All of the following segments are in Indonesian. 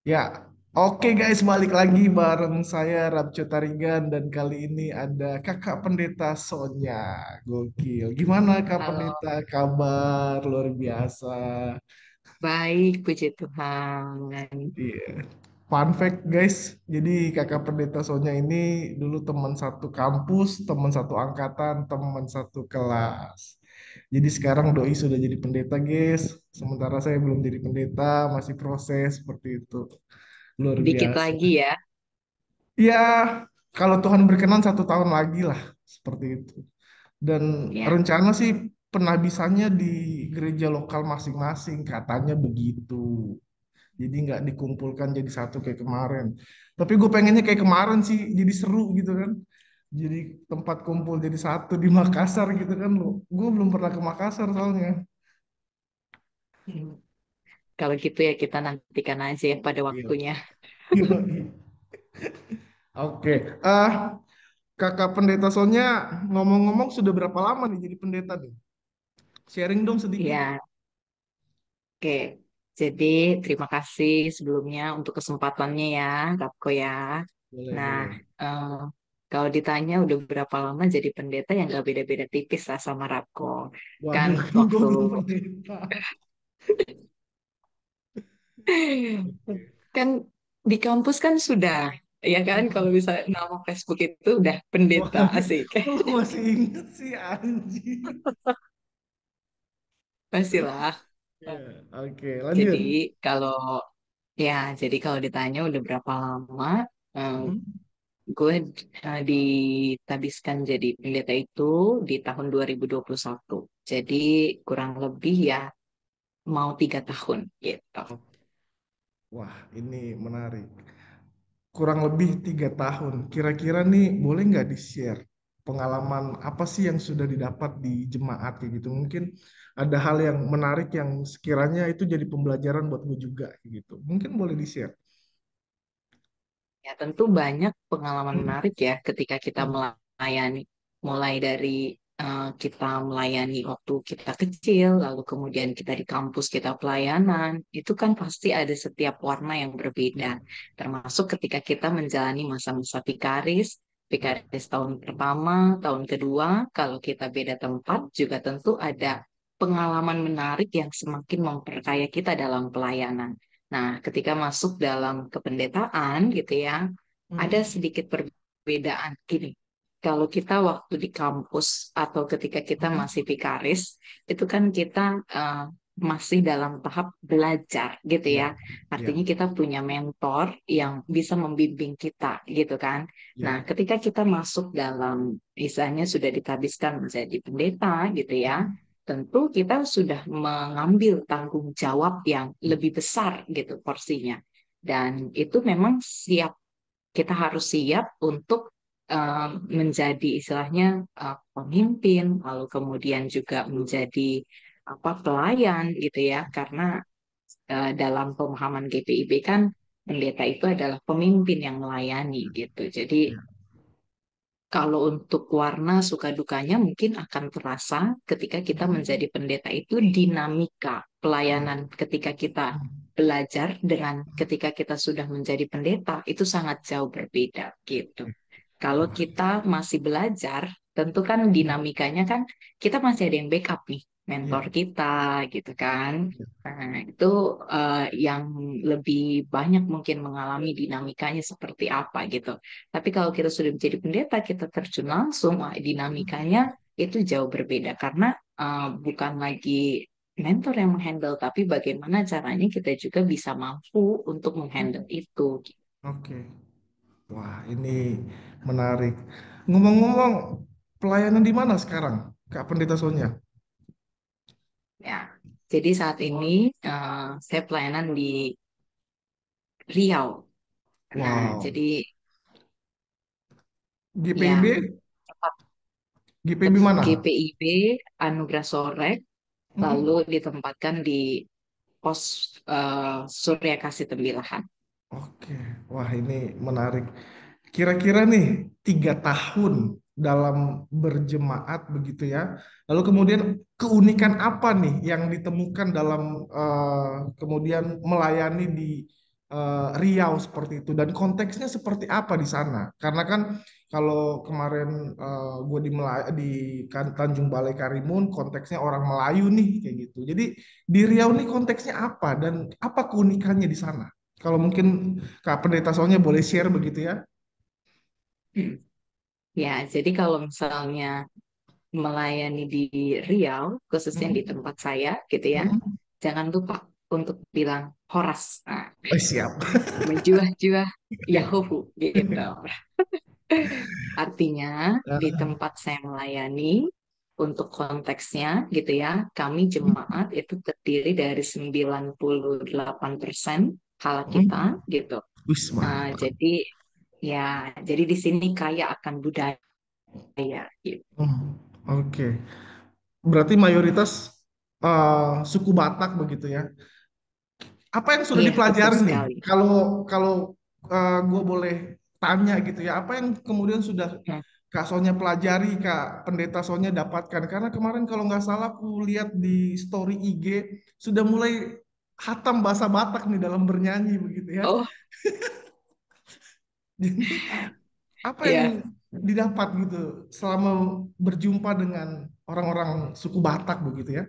Ya, oke guys, balik lagi bareng saya Rapco Tarigan dan kali ini ada Kakak Pendeta Sonya. Gokil. Gimana Kak Halo, Pendeta? Kabar luar biasa. baik, puji Tuhan. Iya. Fun fact guys, jadi Kakak Pendeta Sonya ini dulu teman satu kampus, teman satu angkatan, teman satu kelas. Jadi sekarang Doi sudah jadi pendeta guys, sementara saya belum jadi pendeta, masih proses seperti itu. Luar Dikit biasa. lagi ya. Ya, kalau Tuhan berkenan 1 tahun lagi lah, seperti itu. Dan Ya, rencana sih penabisannya di gereja lokal masing-masing, katanya begitu. Jadi nggak dikumpulkan jadi satu kayak kemarin. Tapi gue pengennya kayak kemarin sih, jadi seru gitu kan. Jadi tempat kumpul jadi satu di Makassar gitu kan lo. Gue belum pernah ke Makassar soalnya. hmm, kalau gitu ya kita nantikan aja ya pada Iya. waktunya. Oke, Kakak Pendeta Sonya ngomong-ngomong sudah berapa lama nih jadi pendeta nih? Sharing dong sedikit. Ya, oke. Jadi terima kasih sebelumnya untuk kesempatannya ya, Kapko ya. Boleh, Nah, boleh. eh, kalau ditanya udah berapa lama jadi pendeta yang gak beda-beda tipis lah sama Rapko. Kan Waduh, kan gue waktu belum pendeta. kan di kampus kan sudah ya kan kalau bisa nama Facebook itu udah pendeta Waduh, asik. kok lu masih inget sih anjing? Pastilah. Ya, oke, Jadi lanjut. kalau ya, jadi kalau ditanya udah berapa lama, eh, Hmm? gue ditabiskan jadi pendeta itu di tahun 2021. Jadi kurang lebih ya mau 3 tahun gitu. Wah, ini menarik. Kurang lebih 3 tahun. Kira-kira nih, boleh nggak di-share pengalaman apa sih yang sudah didapat di jemaat kayak gitu? Mungkin ada hal yang menarik yang sekiranya itu jadi pembelajaran buat gue juga kayak gitu. Mungkin boleh di-share. Ya tentu banyak pengalaman Hmm. menarik ya ketika kita Hmm. melayani, mulai dari kita melayani waktu kita kecil, lalu kemudian kita di kampus kita pelayanan, itu kan pasti ada setiap warna yang berbeda. Ya, Termasuk ketika kita menjalani masa-masa vikaris, ya, vikaris tahun pertama, tahun kedua, kalau kita beda tempat juga tentu ada pengalaman menarik yang semakin memperkaya kita dalam pelayanan. Nah, ketika masuk dalam kependetaan gitu ya, ada hmm. sedikit perbedaan gini. Kalau kita waktu di kampus atau ketika kita Hmm. masih vikaris, itu kan kita eh, masih dalam tahap belajar gitu ya. Ya, Artinya ya, kita punya mentor yang bisa membimbing kita gitu kan. Nah, ya. ketika kita masuk dalam, misalnya sudah ditabiskan menjadi pendeta gitu ya, Hmm. tentu kita sudah mengambil tanggung jawab yang lebih besar gitu porsinya. Dan itu memang siap, kita harus siap untuk menjadi istilahnya pemimpin, lalu kemudian juga menjadi apa pelayan gitu ya, karena dalam pemahaman GPIB kan pendeta itu adalah pemimpin yang melayani gitu. Jadi kalau untuk warna suka dukanya mungkin akan terasa ketika kita Hmm. menjadi pendeta itu dinamika Ya. pelayanan ketika kita Hmm. belajar dengan ketika kita sudah menjadi pendeta itu sangat jauh berbeda gitu. Kalau Wah. kita masih belajar, tentu kan Hmm. dinamikanya kan kita masih ada yang backup nih, mentor Ya. kita gitu kan. Ya. Nah, itu yang lebih banyak mungkin mengalami dinamikanya seperti apa gitu. Tapi kalau kita sudah menjadi pendeta, kita terjun langsung, wah, dinamikanya itu jauh berbeda karena bukan lagi mentor yang menghandle, tapi bagaimana caranya kita juga bisa mampu untuk menghandle itu. Oke. Wah, ini menarik. Ngomong-ngomong, pelayanan di mana sekarang, Kak Pendeta Sonya? Ya, jadi saat ini saya pelayanan di Riau. Nah, Wow. jadi ya GPIB? tempat GPIB mana? GPIB Anugerah Sorek, lalu Hmm? ditempatkan di pos Surya Kasih Tembilahan. Oke, wah ini menarik. Kira-kira nih 3 tahun dalam berjemaat begitu ya. Lalu kemudian keunikan apa nih yang ditemukan dalam kemudian melayani di Riau seperti itu dan konteksnya seperti apa di sana? Karena kan kalau kemarin gue di Tanjung Balai Karimun konteksnya orang Melayu nih kayak gitu. Jadi di Riau nih konteksnya apa dan apa keunikannya di sana? Kalau mungkin Kak Pendeta soalnya boleh share begitu ya. Hmm. Ya, jadi kalau misalnya melayani di Riau, khususnya di Hmm. tempat saya, gitu ya, Hmm. jangan lupa untuk bilang horas. Nah, Oh, siap. menjuah-juah Yahuhu, gitu. Artinya, di Ah, tempat saya melayani, untuk konteksnya, gitu ya, kami jemaat itu terdiri dari 98% kala kita, hmm. gitu. Wis, mantap. Jadi, ya, jadi di sini kaya akan budaya, gitu. Hmm. Oke. Berarti mayoritas suku Batak begitu ya. Apa yang sudah Iya, betul dipelajari nih? sekali. Kalau kalau gue boleh tanya gitu ya, apa yang kemudian sudah Hmm. Kak Sonya pelajari, Kak Pendeta Sonya dapatkan? Karena kemarin kalau nggak salah aku lihat di story IG sudah mulai hatam bahasa Batak nih dalam bernyanyi begitu ya. Oh, Jadi apa yang ya. didapat gitu selama berjumpa dengan orang-orang suku Batak begitu ya?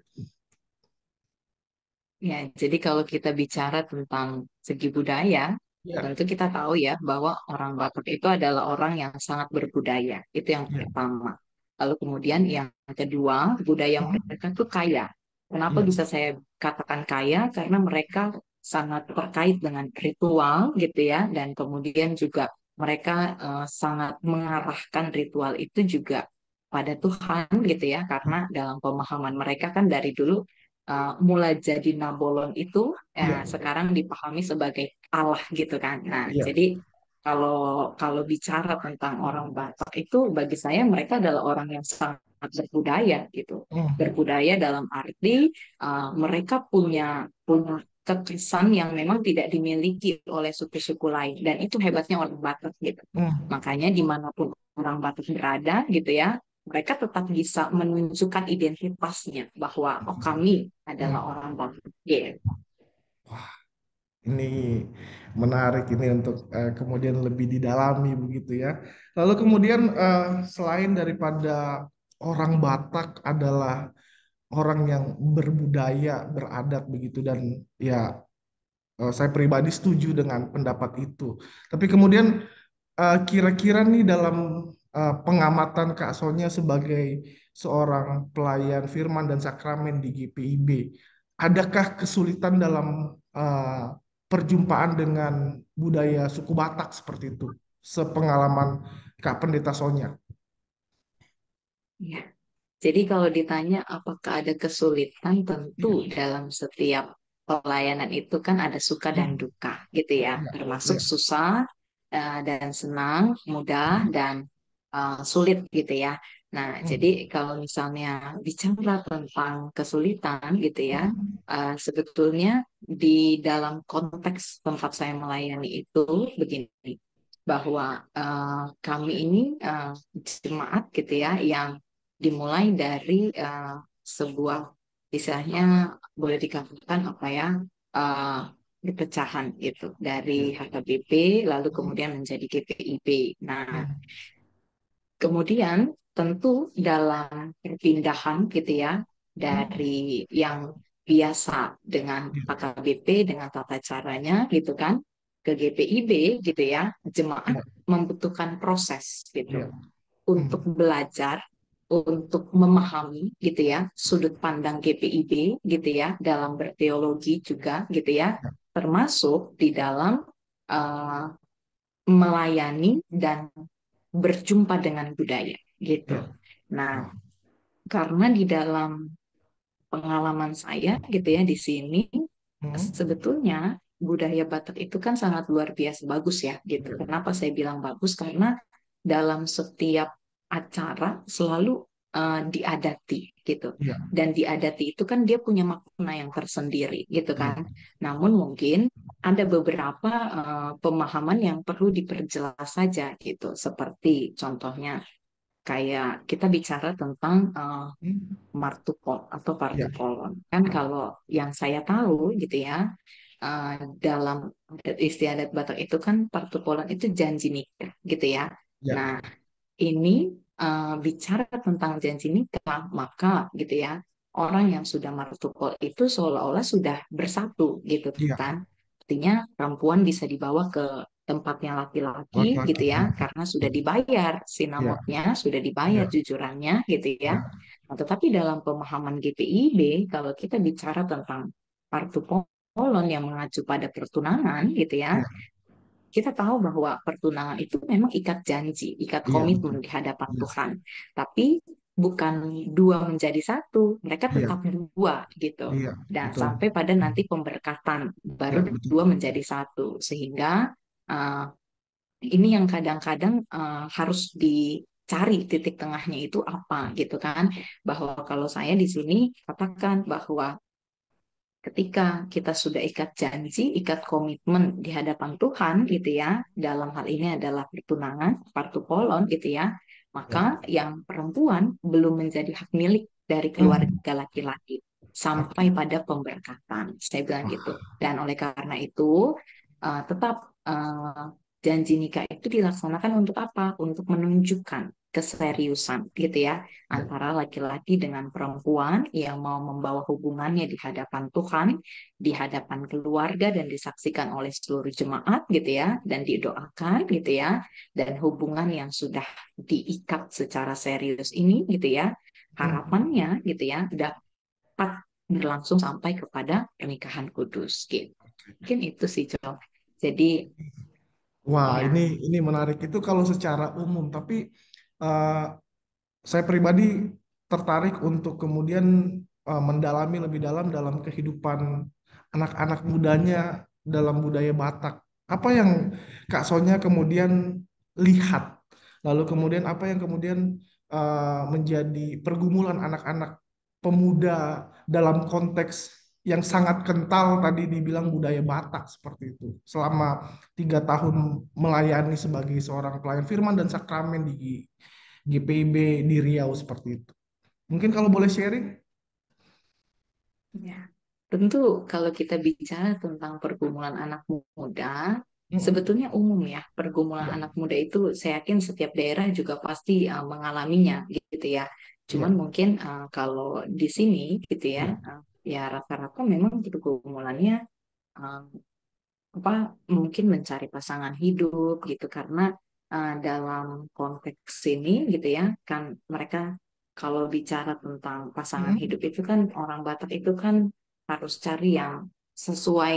Ya, jadi kalau kita bicara tentang segi budaya, Ya, tentu kita tahu ya bahwa orang Batak itu adalah orang yang sangat berbudaya. Itu yang ya, pertama. Lalu kemudian yang kedua, budaya hmm, mereka itu kaya. Kenapa ya, bisa saya katakan kaya? Karena mereka sangat terkait dengan ritual gitu ya, dan kemudian juga mereka sangat mengarahkan ritual itu juga pada Tuhan gitu ya, karena dalam pemahaman mereka kan dari dulu mulai jadi Nabolon itu ya, sekarang dipahami sebagai Allah gitu kan. Nah, ya, jadi kalau kalau bicara tentang orang Batak itu bagi saya mereka adalah orang yang sangat berbudaya gitu. hmm, Berbudaya dalam arti mereka punya kekesan yang memang tidak dimiliki oleh suku-suku lain dan itu hebatnya orang Batak gitu. hmm, Makanya dimanapun orang Batak berada gitu ya, mereka tetap bisa menunjukkan identitasnya bahwa oh kami adalah hmm. orang Batak. Gitu. Wah, ini menarik ini untuk kemudian lebih didalami begitu ya. Lalu kemudian selain daripada orang Batak adalah orang yang berbudaya, beradat begitu dan ya saya pribadi setuju dengan pendapat itu. Tapi kemudian kira-kira nih dalam pengamatan Kak Sonya sebagai seorang pelayan firman dan sakramen di GPIB, adakah kesulitan dalam eh, perjumpaan dengan budaya suku Batak seperti itu? Sepengalaman Kak Pendeta Sonya. Ya. Jadi kalau ditanya apakah ada kesulitan, tentu Iya. dalam setiap pelayanan itu kan ada suka dan Hmm. duka gitu ya, Iya. termasuk Iya. susah dan senang, mudah Hmm. dan sulit gitu ya. Nah, jadi Hmm. kalau misalnya bicara tentang kesulitan gitu ya, Hmm. sebetulnya di dalam konteks tempat saya melayani itu begini, bahwa kami ini jemaat gitu ya yang dimulai dari sebuah istilahnya boleh dikatakan apa ya uh, perpecahan gitu dari Iya. HKBP lalu Hmm. kemudian menjadi GPIB. Nah, Hmm. kemudian tentu dalam perpindahan gitu ya Hmm. dari yang biasa dengan Iya. HKBP dengan tata caranya gitu kan ke GPIB gitu ya, jemaat Iya. membutuhkan proses gitu Iya. untuk Hmm. belajar, untuk memahami gitu ya sudut pandang GPIB gitu ya dalam berteologi juga gitu ya, Iya. termasuk di dalam uh, melayani dan berjumpa dengan budaya gitu. Iya. Nah, Wah. karena di dalam pengalaman saya gitu ya di sini Hmm. sebetulnya budaya Batak itu kan sangat luar biasa bagus ya gitu. Iya. Kenapa saya bilang bagus? Karena dalam setiap acara selalu diadati gitu. iya, Dan diadati itu kan dia punya makna yang tersendiri gitu iya, kan. Namun mungkin ada beberapa pemahaman yang perlu diperjelas saja gitu. Seperti contohnya kayak kita bicara tentang hmm, martupol atau iya, partupolon. Kan kalau yang saya tahu gitu ya, eh, dalam adat istiadat Batak itu kan partupolon itu janji nikah gitu ya. iya, Nah, ini bicara tentang janji nikah, maka gitu ya, orang yang sudah martupol itu seolah-olah sudah bersatu gitu iya, kan. Artinya perempuan bisa dibawa ke tempatnya laki-laki laki-laki, gitu ya, iya, karena sudah dibayar iya, sinamotnya, sudah dibayar iya, jujurannya gitu ya. iya, Nah, tetapi dalam pemahaman GPIB, kalau kita bicara tentang partupolon yang mengacu pada pertunangan gitu ya, iya, kita tahu bahwa pertunangan itu memang ikat janji, ikat iya, betul, komitmen di hadapan iya, Tuhan. Tapi bukan dua menjadi satu, mereka iya, tetap dua gitu. iya, Dan betul, sampai pada nanti pemberkatan iya, baru betul, dua menjadi satu. Sehingga uh, ini yang kadang-kadang harus dicari titik tengahnya itu apa gitu kan. Bahwa kalau saya di sini katakan bahwa ketika kita sudah ikat janji, ikat komitmen di hadapan Tuhan gitu ya, dalam hal ini adalah pertunangan, partupolon gitu ya, iya, maka yang perempuan belum menjadi hak milik dari hmm, keluarga laki-laki sampai oke, pada pemberkatan. Saya bilang gitu. wah, Dan oleh karena itu, tetap janji nikah itu dilaksanakan untuk apa? Untuk menunjukkan keseriusan gitu ya iya, antara laki-laki dengan perempuan yang mau membawa hubungannya di hadapan Tuhan, di hadapan keluarga dan disaksikan oleh seluruh jemaat gitu ya dan didoakan gitu ya dan hubungan yang sudah diikat secara serius ini gitu ya hmm, harapannya gitu ya dapat berlangsung sampai kepada pernikahan kudus gitu. oke. Mungkin itu sih Jo. Jadi Wah, ya ini menarik itu kalau secara umum, tapi eh, saya pribadi tertarik untuk kemudian mendalami lebih dalam dalam kehidupan anak-anak mudanya dalam budaya Batak. Apa yang Kak Sonya kemudian lihat, lalu kemudian apa yang kemudian menjadi pergumulan anak-anak pemuda dalam konteks yang sangat kental tadi dibilang budaya Batak seperti itu. Selama 3 tahun melayani sebagai seorang pelayan firman dan sakramen di GPIB di Riau seperti itu. Mungkin kalau boleh sharing? ya. Tentu kalau kita bicara tentang pergumulan anak muda, Mm-mm. sebetulnya umum ya. Pergumulan Ya, anak muda itu saya yakin setiap daerah juga pasti mengalaminya gitu ya. Cuman ya, mungkin kalau di sini gitu ya, ya. ya rata-rata memang pergumulannya uh, apa mungkin mencari pasangan hidup gitu karena dalam konteks ini gitu ya kan mereka kalau bicara tentang pasangan hidup Mm-mm. itu kan orang Batak itu kan harus cari yang sesuai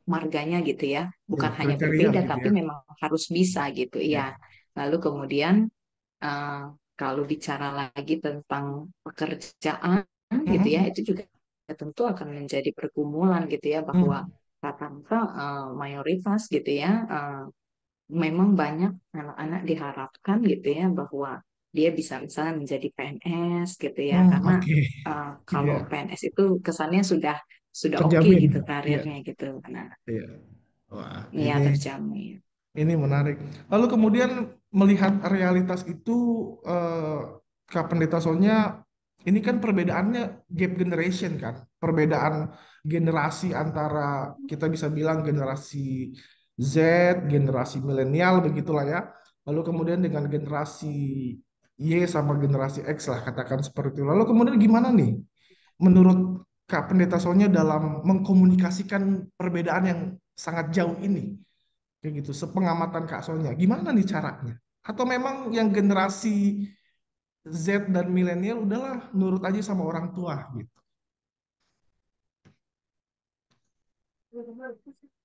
marganya gitu ya Ya, bukan hanya kriteria berbeda gitu tapi ya. memang harus bisa gitu ya Ya. lalu kemudian uh, kalau bicara lagi tentang pekerjaan gitu ya Mm-mm. itu juga tentu akan menjadi pergumulan gitu ya bahwa Mm. rata-rata mayoritas gitu ya memang banyak anak-anak diharapkan gitu ya bahwa dia bisa misalnya menjadi PNS gitu ya karena Oke. kalau Iya, PNS itu kesannya sudah oke terjamin. gitu Iya, karirnya gitu nah iya. Wah, ya terjamin. ini menarik. Lalu kemudian melihat realitas itu, eh, Kak Pendeta Sonya, ini kan perbedaannya gap generation kan, perbedaan generasi antara kita bisa bilang generasi Z, generasi milenial begitulah ya. Lalu kemudian dengan generasi Y sama generasi X lah katakan seperti itu. Lalu kemudian gimana nih menurut Kak Pendeta Sonya dalam mengkomunikasikan perbedaan yang sangat jauh ini? Kayak gitu, sepengamatan Kak Sonya. Gimana nih caranya? Atau memang yang generasi Z dan milenial udahlah nurut aja sama orang tua gitu.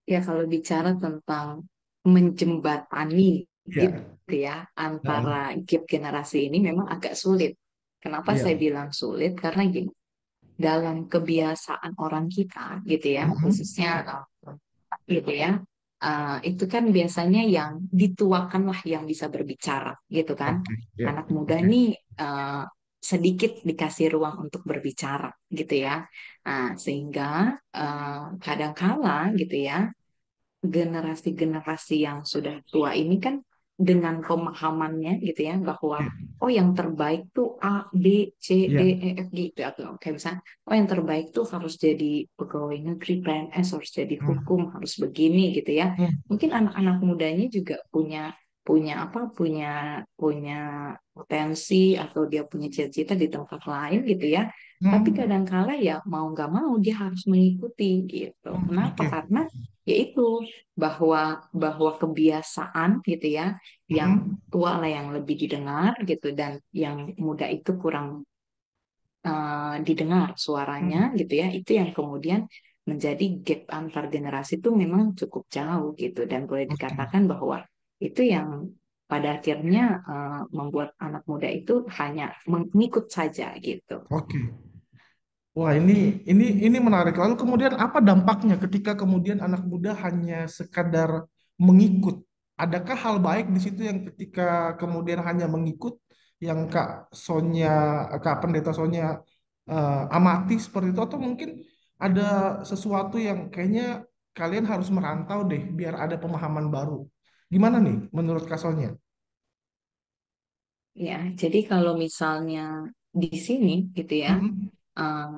Ya kalau bicara tentang menjembatani Iya, gitu ya antara heeh, gap generasi ini memang agak sulit. Kenapa iya, saya bilang sulit? Karena gini, dalam kebiasaan orang kita gitu ya, mhm, khususnya gitu ya, itu kan biasanya yang dituakan lah yang bisa berbicara gitu kan. oke, iya, Anak muda oke, nih uh, sedikit dikasih ruang untuk berbicara gitu ya. Nah, sehingga kadangkala gitu ya, generasi-generasi yang sudah tua ini kan dengan pemahamannya gitu ya bahwa Iya. oh yang terbaik tuh A, B, C, D, Iya. E, F, G gitu atau kayak misalnya oh yang terbaik tuh harus jadi pegawai negeri, PNS, harus jadi Hmm. hukum, harus begini gitu ya. Hmm. Mungkin anak-anak mudanya juga punya punya apa punya punya potensi atau dia punya cita-cita di tempat lain gitu ya. Tapi Hmm. kadangkala ya mau nggak mau dia harus mengikuti gitu. Hmm. Kenapa? Oke. Karena yaitu bahwa bahwa kebiasaan gitu ya yang Hmm. tua lah yang lebih didengar gitu dan yang muda itu kurang didengar suaranya Hmm. gitu ya itu yang kemudian menjadi gap antar generasi itu memang cukup jauh gitu dan boleh Oke. dikatakan bahwa itu yang pada akhirnya membuat anak muda itu hanya mengikut saja gitu. Oke. Wah, ini menarik. Lalu kemudian apa dampaknya ketika kemudian anak muda hanya sekadar mengikut? Adakah hal baik di situ yang ketika kemudian hanya mengikut yang Kak Pendeta Sonya amati seperti itu atau mungkin ada sesuatu yang kayaknya kalian harus merantau deh biar ada pemahaman baru. Gimana nih menurut Kak Sonya? Ya, jadi kalau misalnya di sini gitu ya, Mm-mm. eh,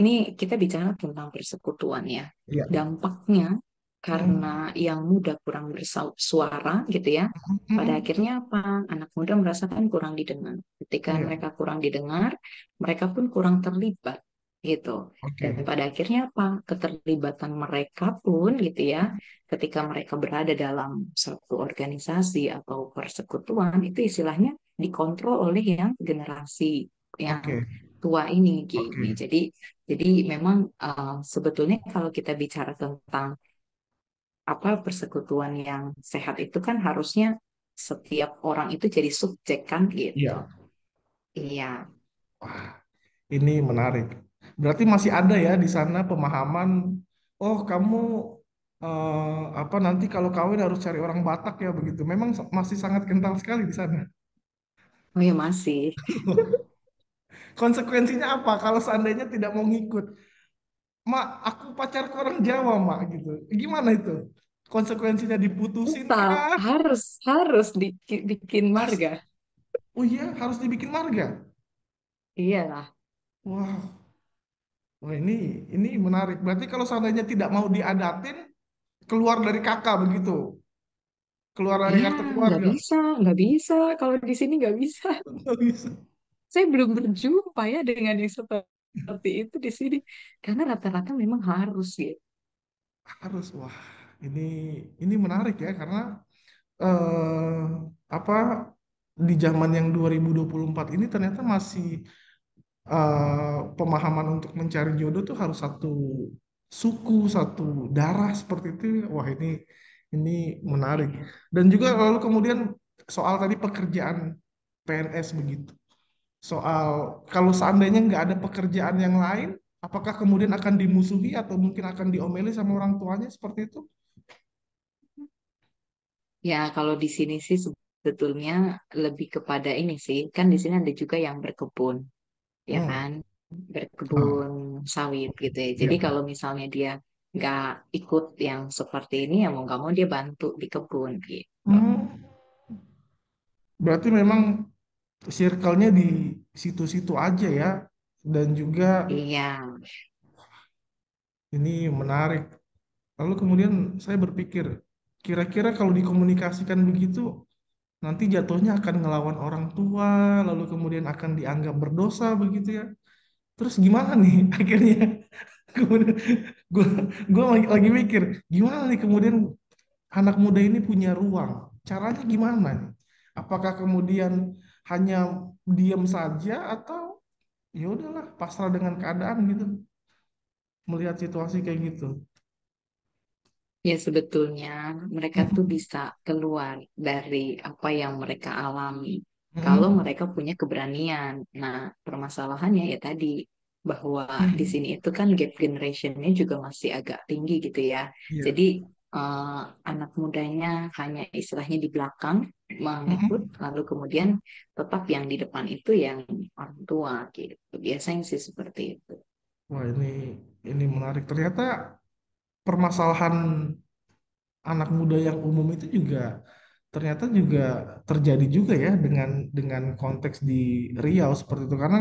ini kita bicara tentang persekutuan ya. Iya. Dampaknya karena Mm-mm. yang muda kurang bersuara gitu ya. Pada Mm-mm. akhirnya apa? Anak muda merasakan kurang didengar. Ketika Iya. mereka kurang didengar, mereka pun kurang terlibat gitu. Dan Oke. pada akhirnya apa? Keterlibatan mereka pun gitu ya, ketika mereka berada dalam satu organisasi atau persekutuan itu istilahnya dikontrol oleh yang generasi yang Oke. tua ini Oke. gini. Jadi memang sebetulnya kalau kita bicara tentang apa persekutuan yang sehat itu kan harusnya setiap orang itu jadi subjek kan gitu. Iya. Iya, Wah, ini menarik. Berarti masih ada ya di sana pemahaman, oh kamu apa nanti kalau kawin harus cari orang Batak ya begitu. Memang masih sangat kental sekali di sana. oh ya masih. Konsekuensinya apa kalau seandainya tidak mau ngikut? Mak, aku pacar orang Jawa, Mak gitu. Gimana itu? Konsekuensinya diputusin Tetap kah? harus bikin Pas. marga. Oh iya, harus dibikin marga. Iyalah. Wah, wah ini menarik. Berarti kalau seandainya tidak mau diadatin, keluar dari kakak begitu. Keluar dari Ya, kartu nggak keluarga. bisa, nggak bisa. Kalau di sini nggak bisa. Nggak bisa. Saya belum berjumpa ya dengan yang seperti itu di sini. Karena rata-rata memang harus gitu. Harus. Wah, ini ini menarik ya karena eh apa di zaman yang 2024 ini ternyata masih pemahaman untuk mencari jodoh tuh harus satu suku, satu darah seperti itu. Wah, ini menarik. Dan juga lalu kemudian soal tadi pekerjaan PNS begitu. Soal kalau seandainya nggak ada pekerjaan yang lain, apakah kemudian akan dimusuhi atau mungkin akan diomeli sama orang tuanya seperti itu? Ya, kalau di sini sih sebetulnya lebih kepada ini sih. Kan di sini ada juga yang berkebun, ya Hmm. kan? Ah, Berkebun sawit gitu ya. Jadi iya. kalau misalnya dia nggak ikut yang seperti ini, ya mau nggak mau dia bantu di kebun gitu. Hmm. Berarti memang circle-nya di situ-situ aja ya. Dan juga Iya, ini menarik. Lalu kemudian saya berpikir, kira-kira kalau dikomunikasikan begitu, nanti jatuhnya akan ngelawan orang tua, lalu kemudian akan dianggap berdosa begitu ya. Terus gimana nih akhirnya? Kemudian gue gue lagi mikir, gimana nih kemudian anak muda ini punya ruang. Caranya gimana nih? Apakah kemudian hanya diam saja atau ya udahlah pasrah dengan keadaan gitu, melihat situasi kayak gitu. ya sebetulnya mereka tuh Mm-mm. bisa keluar dari apa yang mereka alami. Kalau Mm-mm. mereka punya keberanian. Nah, permasalahannya ya tadi bahwa di Mm. sini itu kan gap generationnya juga masih agak tinggi gitu ya. Iya. Jadi eh, anak mudanya hanya istilahnya di belakang, mengikut, Mm-mm. lalu kemudian tetap yang di depan itu yang orang tua gitu. Biasanya sih seperti itu. Wah, ini menarik. Ternyata permasalahan anak muda yang umum itu juga ternyata juga terjadi juga ya dengan konteks di Riau seperti itu. Karena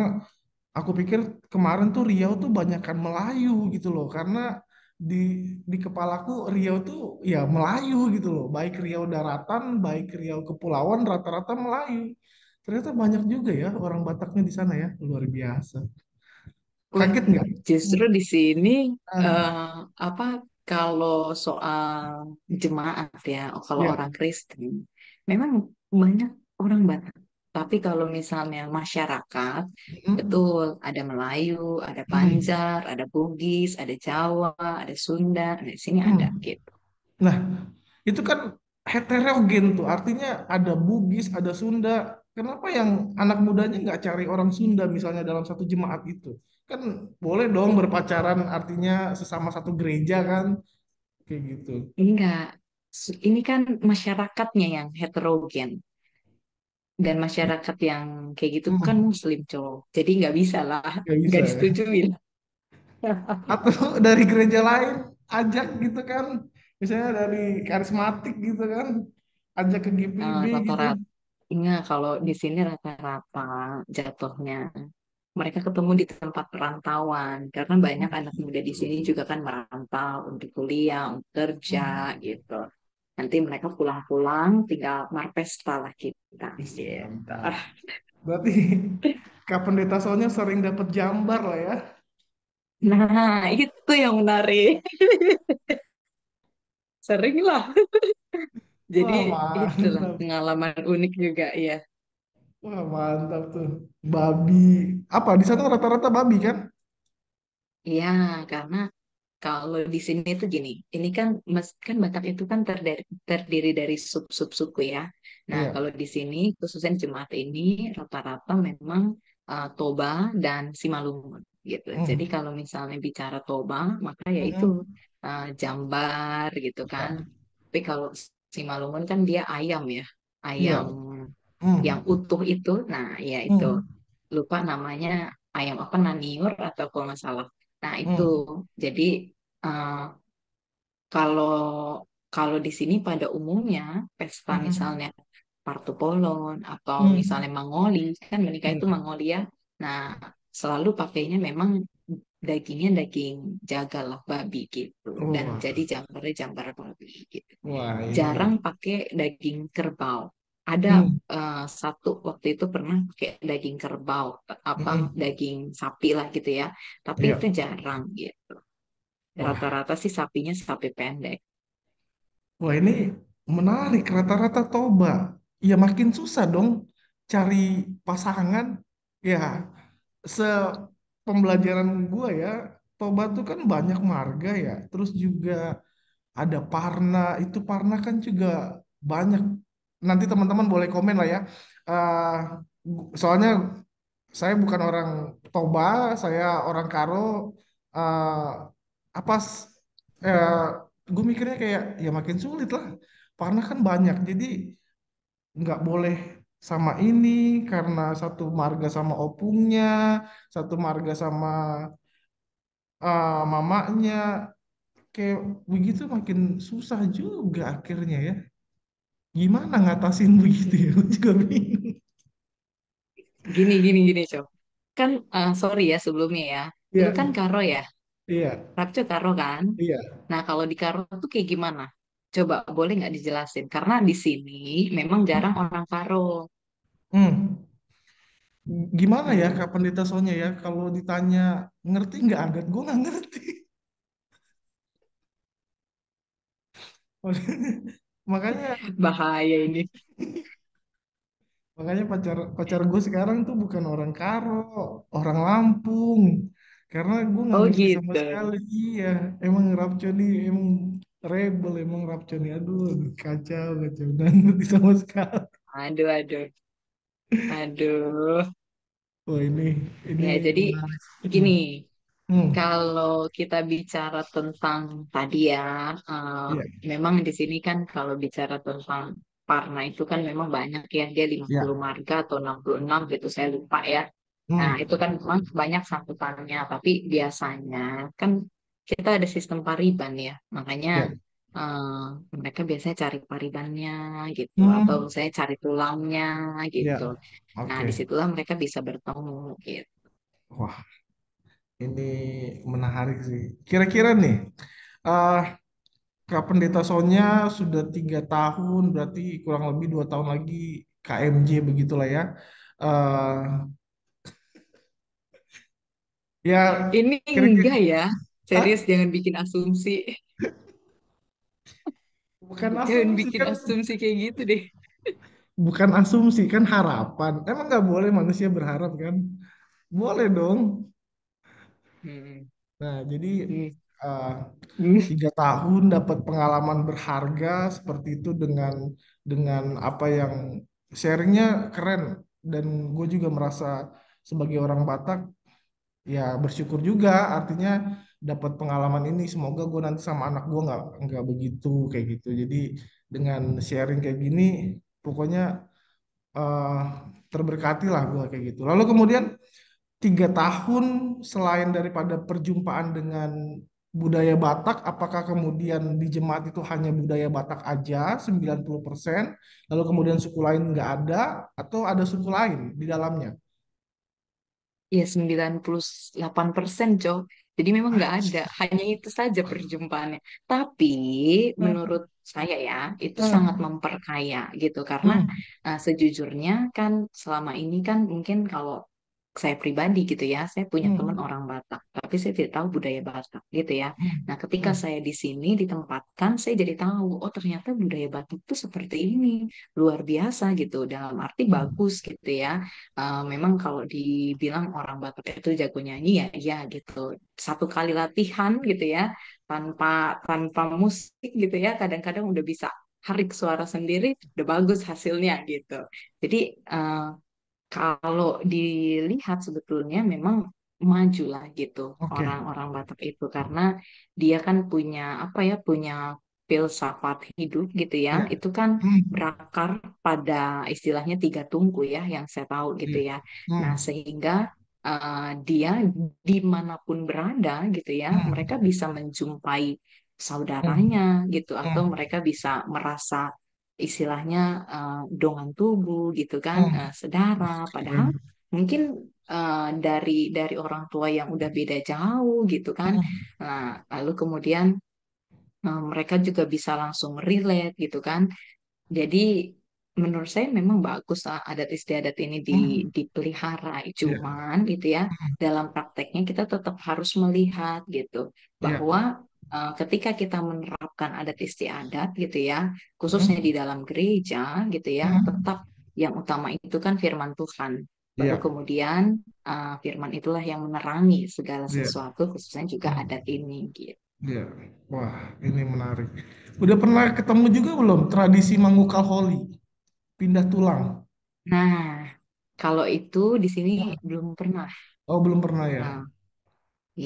aku pikir kemarin tuh Riau tuh banyakkan Melayu gitu loh. Karena di di kepalaku Riau tuh ya Melayu gitu loh. Baik Riau daratan, baik Riau kepulauan rata-rata Melayu. Ternyata banyak juga ya orang Bataknya di sana ya. Luar biasa. Wah, Kaget nggak? justru di sini Ah, eh, apa kalau soal jemaat ya, kalau ya. orang Kristen memang banyak orang Batak. Tapi kalau misalnya masyarakat, Mm, betul ada Melayu, ada mm, Banjar, ada Bugis, ada Jawa, ada Sunda, di sini ada mm. gitu. Nah, itu kan heterogen tuh, artinya ada Bugis, ada Sunda. Kenapa yang anak mudanya nggak cari orang Sunda misalnya dalam satu jemaat itu? Kan boleh dong berpacaran, artinya sesama satu gereja kan, kayak gitu. Enggak, ini kan masyarakatnya yang heterogen. Dan masyarakat yang kayak gitu kan Hmm, Muslim cowok. Jadi nggak bisa lah, nggak bisa nggak ya. disetujuin. Atau dari gereja lain ajak gitu kan, misalnya dari karismatik gitu kan, ajak ke GPIB gitu. Rata-rata, enggak kalau di sini rata-rata jatuhnya mereka ketemu di tempat perantauan karena banyak anak muda di sini juga kan merantau untuk kuliah, untuk kerja Hmm. gitu. Nanti mereka pulang-pulang tinggal marpesta lah kita Ih, gitu. mantap. Berarti Kak Pendeta soalnya sering dapat jambar lah ya. Nah, itu yang menarik. Sering lah. Jadi Wah, itulah mantap. pengalaman unik juga ya. Wah, mantap tuh. Babi. Apa di sana rata-rata babi kan? Iya, karena kalau di sini tuh gini, ini kan kan Batak itu kan terdiri dari sub-sub suku ya. Nah, Iya. kalau di sini khususnya jemaat ini rata-rata memang Toba dan Simalungun gitu. Jadi Hmm. kalau misalnya bicara Toba, maka ya itu Hmm. Jambar gitu kan. Iya. Tapi kalau Simalungun kan dia ayam ya, ayam Iya. Hmm. yang utuh itu. Nah, ya itu Hmm. lupa namanya ayam apa Naniur atau kalau nggak salah. Nah, itu Hmm. jadi eh, kalau kalau di sini pada umumnya pesta Hmm. misalnya Partupolon atau Hmm. misalnya Mangoli kan menikah itu Hmm. Mongolia. Nah, selalu pakainya memang dagingnya daging jagal lah babi gitu dan Wah, jadi jambarnya jambar babi gitu. wah ini. Jarang pakai daging kerbau. Ada Hmm. satu waktu itu pernah pakai daging kerbau, apa Hmm. daging sapi lah gitu ya. Tapi itu Iya. jarang gitu. Wah, Rata-rata sih sapinya sapi pendek. wah ini menarik. Rata-rata toba. Ya makin susah dong cari pasangan. Ya, pembelajaran gua ya, Toba tuh kan banyak marga ya. Terus juga ada Parna, itu Parna kan juga banyak. Nanti teman-teman boleh komen lah ya. Eh, soalnya saya bukan orang Toba, saya orang Karo. Eh, apa? Gue mikirnya kayak ya makin sulit lah. Parna kan banyak, jadi nggak boleh sama ini karena satu marga sama opungnya, satu marga sama mamanya, kayak begitu makin susah juga akhirnya ya. Gimana ngatasin begitu ya? Gue juga bingung. Gini, Cok. Kan, sorry ya sebelumnya ya. Lu Iya, kan Karo ya? iya, Rapco Karo kan? iya. Nah, kalau di Karo tuh kayak gimana? Coba boleh nggak dijelasin? Karena di sini memang jarang orang Karo. Hmm. Gimana ya Hmm. Kak Pendeta Sonya ya? Kalau ditanya ngerti nggak adat, gue nggak ngerti. Makanya Bahaya ini. Makanya pacar pacar gue sekarang tuh bukan orang Karo, orang Lampung. Karena gue nggak Oh ngerti sama gitu. sekali. Iya, emang Rapconi emang rebel, emang Rapconi. Aduh, aduh, kacau, kacau. Nggak ngerti sama sekali. Aduh, aduh, aduh. Oh ini Ya, jadi menarik. Hmm. gini, Hmm. kalau kita bicara tentang tadi ya, Iya. memang di sini kan kalau bicara tentang Parna itu kan memang banyak ya, dia lima Ya. puluh marga atau 66 gitu, saya lupa ya. Nah, Hmm. itu kan memang banyak sambutannya, tapi biasanya kan kita ada sistem pariban ya, makanya Ya. mereka biasanya cari paribannya gitu, atau Hmm. saya cari tulangnya gitu. Ya. Nah, Oke. disitulah mereka bisa bertemu gitu. Wah, ini menarik sih. Kira-kira nih, eh Kak Pendeta Sonya sudah 3 tahun, berarti kurang lebih 2 tahun lagi KMJ begitulah ya. Eh ya, Ini kira-kira, enggak ya, serius Hah? jangan bikin asumsi, Bukan jangan asumsi bikin kan, asumsi kayak gitu deh. bukan asumsi kan harapan. Emang nggak boleh manusia berharap kan? Boleh dong. Hmm. Nah, jadi Hmm. eh, Hmm. 3 tahun dapat pengalaman berharga seperti itu dengan apa yang sharingnya keren dan gue juga merasa sebagai orang Batak ya bersyukur juga artinya dapat pengalaman ini semoga gue nanti sama anak gue nggak begitu kayak gitu jadi dengan sharing kayak gini pokoknya eh, terberkati lah gue kayak gitu lalu kemudian 3 tahun selain daripada perjumpaan dengan budaya Batak, apakah kemudian di jemaat itu hanya budaya Batak aja 90%, lalu kemudian suku lain nggak ada, atau ada suku lain di dalamnya? Ya 98%, Cok. Jadi memang nggak ada, hanya itu saja perjumpaannya. Tapi menurut saya ya, itu sangat Hmm, memperkaya gitu. Karena hmm, sejujurnya kan selama ini kan mungkin kalau saya pribadi gitu ya, saya punya teman hmm, orang Batak, tapi saya tidak tahu budaya Batak gitu ya. hmm, Nah, ketika hmm, saya di sini ditempatkan, saya jadi tahu, oh ternyata budaya Batak itu seperti ini, luar biasa gitu. Dalam arti hmm, bagus gitu ya. Memang kalau dibilang orang Batak itu jago nyanyi ya, ya gitu. Satu kali latihan gitu ya, tanpa tanpa musik gitu ya, kadang-kadang udah bisa harik suara sendiri, udah bagus hasilnya gitu. Jadi eh, kalau dilihat sebetulnya memang maju lah gitu oke, orang-orang Batak itu karena dia kan punya apa ya, punya filsafat hidup gitu ya. ya, Itu kan hmm, berakar pada istilahnya tiga tungku ya yang saya tahu gitu iya, ya. Nah, hmm, sehingga dia dimanapun berada gitu ya, mereka hmm, bisa menjumpai saudaranya hmm, gitu atau hmm, mereka bisa merasa istilahnya dongan tubuh gitu kan, hmm, sedara. Padahal hmm, mungkin dari orang tua yang udah beda jauh gitu kan. hmm, Nah, lalu kemudian mereka juga bisa langsung relate gitu kan. Jadi menurut saya memang bagus lah adat istiadat ini hmm, dipelihara. iya, Cuman gitu ya, hmm, dalam prakteknya kita tetap harus melihat gitu iya, bahwa ketika kita menerapkan adat istiadat gitu ya, khususnya hmm, di dalam gereja gitu ya, hmm, tetap yang utama itu kan firman Tuhan. Baru iya, kemudian firman itulah yang menerangi segala iya. sesuatu, khususnya juga Hmm. adat ini gitu. Iya, wah ini menarik. Udah pernah ketemu juga belum tradisi mangukal Holi, pindah tulang? Nah, kalau itu di sini belum pernah. Oh belum pernah ya? Nah,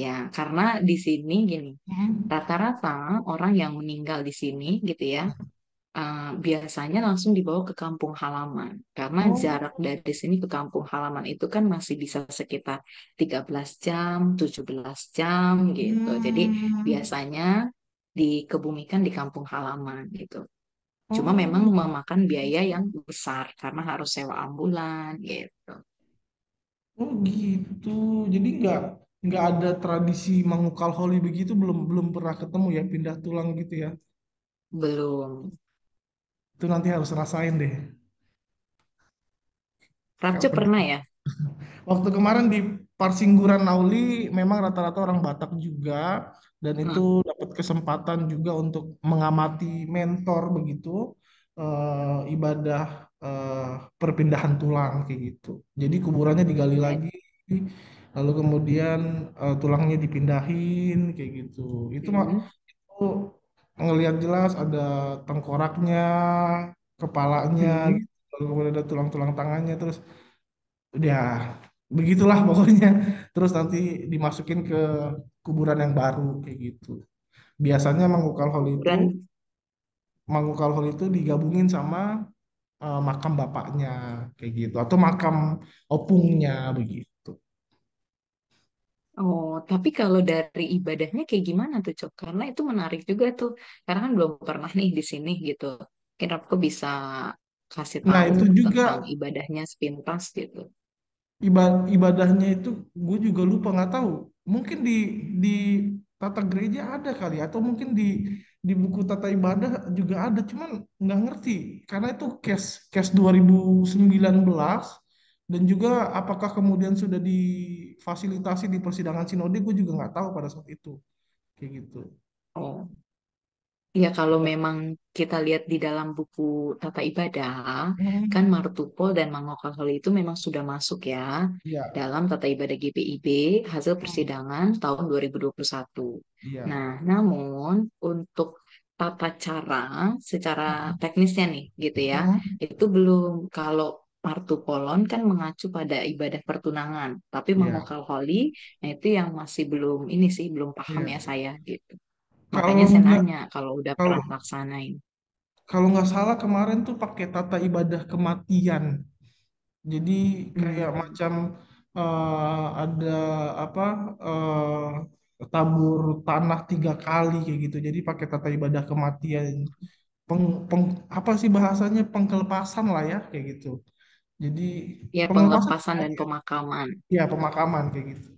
ya, karena di sini gini, Hmm. rata-rata orang yang meninggal di sini gitu ya, biasanya langsung dibawa ke kampung halaman. Karena jarak Oh, dari sini ke kampung halaman itu kan masih bisa sekitar 13 jam, 17 jam gitu. Jadi hmm. biasanya dikebumikan di kampung halaman gitu. Cuma memang Oh, memakan biaya yang besar karena harus sewa ambulan gitu. oh gitu. Jadi nggak ada tradisi mangukal Holi begitu belum belum pernah ketemu ya pindah tulang gitu ya? Belum. Itu nanti harus rasain deh. Rapcu Kak pernah ya? Waktu kemarin di Parsingguran Nauli memang rata-rata orang Batak juga dan Hmm. itu dapat kesempatan juga untuk mengamati mentor begitu ibadah perpindahan tulang kayak gitu. Jadi kuburannya digali lagi lalu kemudian tulangnya dipindahin kayak gitu. Hmm. Itu ngelihat jelas ada tengkoraknya, kepalanya Hmm. gitu. Lalu kemudian ada tulang-tulang tangannya terus ya begitulah pokoknya terus nanti dimasukin ke kuburan yang baru kayak gitu biasanya mengukal hal itu Kuburan. Mangkok itu digabungin sama makam bapaknya kayak gitu atau makam opungnya begitu. Oh, tapi kalau dari ibadahnya kayak gimana tuh, Cok? Karena itu menarik juga tuh. Karena kan belum pernah nih di sini gitu. Kira aku bisa kasih Nah, tahu itu juga tentang ibadahnya sepintas gitu. ibadahnya itu gue juga lupa nggak tahu. Mungkin di tata gereja ada kali atau mungkin di buku tata ibadah juga ada, cuman nggak ngerti karena itu case 2019 dan juga apakah kemudian sudah difasilitasi di persidangan sinode gue juga nggak tahu pada saat itu kayak gitu. Oh, ya kalau Ya. memang kita lihat di dalam buku tata ibadah, kan Hmm, Martupol dan Mangokali itu memang sudah masuk ya iya. dalam tata ibadah GPIB hasil Hmm, persidangan tahun 2021. iya. Nah, namun untuk tata cara secara Hmm, teknisnya nih gitu ya, hmm, itu belum. Kalau Martupolon kan mengacu pada ibadah pertunangan, tapi iya. Mangokali, nah itu yang masih belum ini sih, belum paham ya Iya. saya gitu. Kalau Makanya saya nggak nanya kalau udah kalau pernah laksanain. kalau nggak salah kemarin tuh pakai tata ibadah kematian. Jadi kayak Hmm, macam ada apa tabur tanah 3 kali kayak gitu. Jadi pakai tata ibadah kematian. Peng, apa sih bahasanya pengkelepasan lah ya kayak gitu. Jadi ya pengelepasan pengelepasan dan pemakaman. ya pemakaman kayak gitu.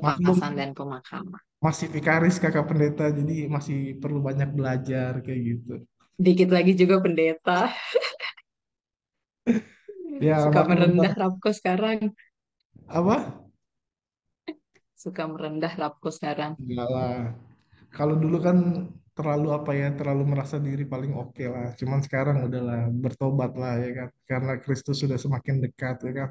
Maklum Pengelepasan dan pemakaman. masih vikaris kakak pendeta jadi masih perlu banyak belajar kayak gitu. Dikit lagi juga pendeta. Ya Suka maklum merendah lah. Rapko sekarang. Apa? Suka merendah Rapko sekarang. Enggak lah. Kalau dulu kan terlalu apa ya, terlalu merasa diri paling oke lah. Cuman sekarang udahlah bertobat lah ya kan. Karena Kristus sudah semakin dekat ya kan.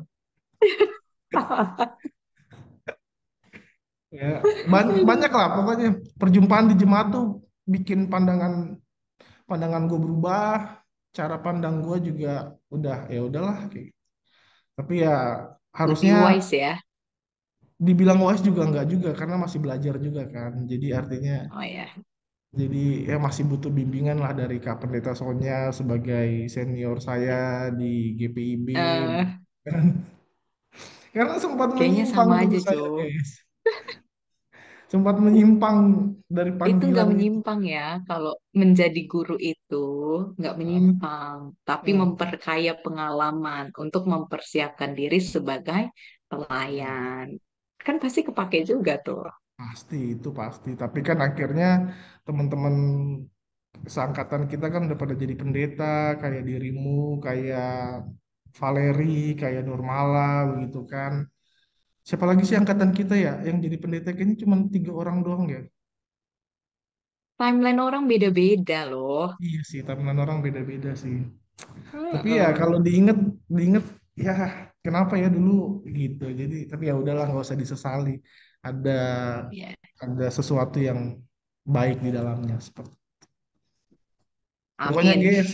Ya, banyak lah pokoknya perjumpaan di jemaat tuh bikin pandangan pandangan gue berubah, cara pandang gue juga udah ya udahlah kayak gitu. Tapi ya Lebih harusnya wise ya. dibilang wise juga enggak juga karena masih belajar juga kan. Jadi artinya Oh ya. jadi ya masih butuh bimbingan lah dari Kak Pendeta Sonya sebagai senior saya di GPIB. Eh, Karena sempat kayaknya menyimpang sama dulu aja, saya, Jo. guys. Sempat menyimpang dari Itu nggak panggilan itu. menyimpang ya. Kalau menjadi guru itu nggak Ah, menyimpang, tapi ah, memperkaya pengalaman untuk mempersiapkan diri sebagai ah. pelayan. Kan pasti kepake juga tuh. Pasti itu pasti. Tapi kan akhirnya teman-teman seangkatan kita kan udah pada jadi pendeta, kayak dirimu, kayak Valeri, kayak Nurmala, begitu kan. Siapa lagi sih angkatan kita ya yang jadi pendeta kayaknya cuma 3 orang doang ya. Timeline orang beda-beda loh. Iya sih, temenan orang beda-beda sih. Tapi ya Heeh. kalau diinget ya kenapa ya dulu gitu. Jadi tapi ya udahlah nggak usah disesali. Ada Ya, ada sesuatu yang baik di dalamnya seperti. Pokoknya amin. guys,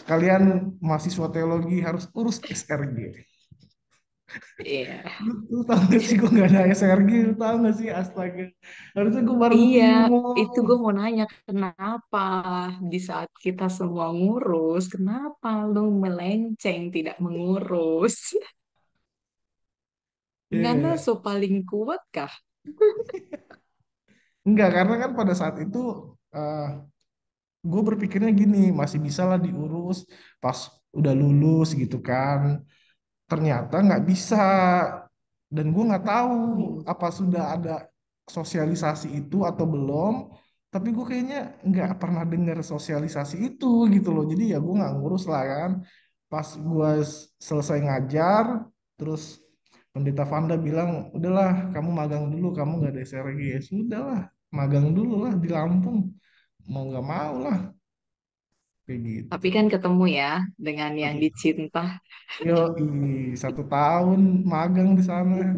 kalian mahasiswa teologi harus urus SRG. Iya. Lu tau gak sih gue gak ada SRG, lu tau gak sih astaga. Harusnya gue baru Iya, itu bingung. gue mau nanya kenapa di saat kita semua ngurus, kenapa lu melenceng tidak mengurus? Karena Iya. so paling kuat kah? Enggak, karena kan pada saat itu gue berpikirnya gini, masih bisa lah diurus pas udah lulus gitu kan. Ternyata nggak bisa dan gue nggak tahu Hmm. apa sudah ada sosialisasi itu atau belum. Tapi gue kayaknya nggak pernah dengar sosialisasi itu gitu loh. Jadi ya gue nggak ngurus lah kan. Pas gue selesai ngajar, terus Pendeta Vanda bilang, udahlah kamu magang dulu, kamu nggak ada SRG. Ya sudah lah, magang dulu lah di Lampung. Mau nggak mau lah, kayak gitu. Tapi kan ketemu ya dengan yang dicinta. Yo, 1 tahun magang di sana. Luar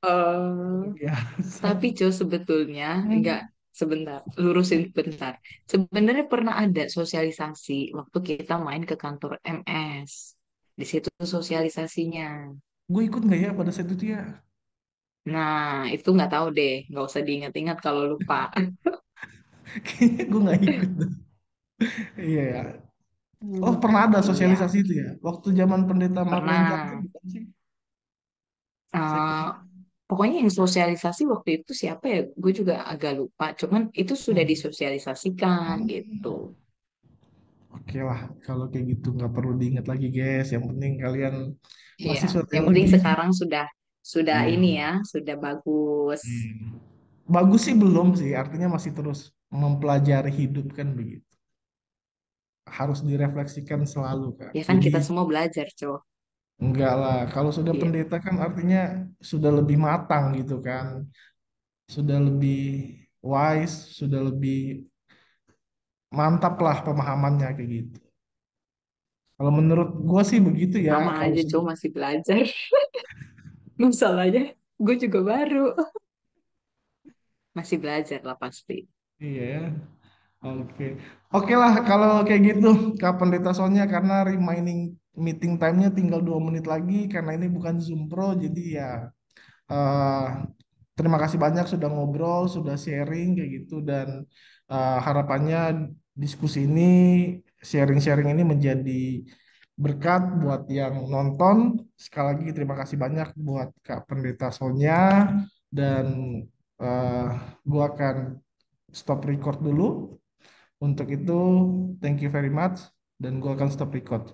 eh biasa. tapi Jo sebetulnya enggak, Hmm. sebentar, lurusin bentar. Sebenarnya pernah ada sosialisasi waktu kita main ke kantor MS. Di situ sosialisasinya. Gue ikut nggak ya pada saat itu ya? Nah, itu nggak tahu deh, nggak usah diingat-ingat kalau lupa. Kayaknya gue nggak ikut. Dah. Iya ya. Oh, Hmm, pernah ada iya, sosialisasi itu ya? Waktu zaman Pendeta Marlin Chandra pernah. bukan sih? Saya Eh, kira. pokoknya yang sosialisasi waktu itu siapa ya? Gue juga agak lupa. Cuman itu sudah Hmm. disosialisasikan gitu. Oke lah, kalau kayak gitu nggak perlu diingat lagi, guys. Yang penting kalian Iya, masih sesuatu yang yang penting lebih. sekarang sudah Iya. ini ya, sudah bagus. Hmm. Bagus sih belum sih, artinya masih terus mempelajari hidup kan begitu. Harus direfleksikan selalu kan. Ya kan Jadi kita semua belajar, cowok. enggak lah, kalau sudah Iya, pendeta kan artinya sudah lebih matang gitu kan. Sudah lebih wise, sudah lebih mantap lah pemahamannya kayak gitu. Kalau menurut gua sih begitu ya, sama kalau aja, sudah cowok masih belajar. Masalahnya, gue juga baru. Masih belajar lah pasti. iya ya. Oke. Oke lah kalau kayak gitu Kak Pendeta soalnya karena remaining meeting time-nya tinggal 2 menit lagi karena ini bukan Zoom Pro jadi ya eh, terima kasih banyak sudah ngobrol, sudah sharing kayak gitu dan harapannya diskusi ini sharing-sharing ini menjadi berkat buat yang nonton. Sekali lagi terima kasih banyak buat Kak Pendeta Sonya dan eh, gua akan stop record dulu. Untuk itu, thank you very much dan gua akan stop record.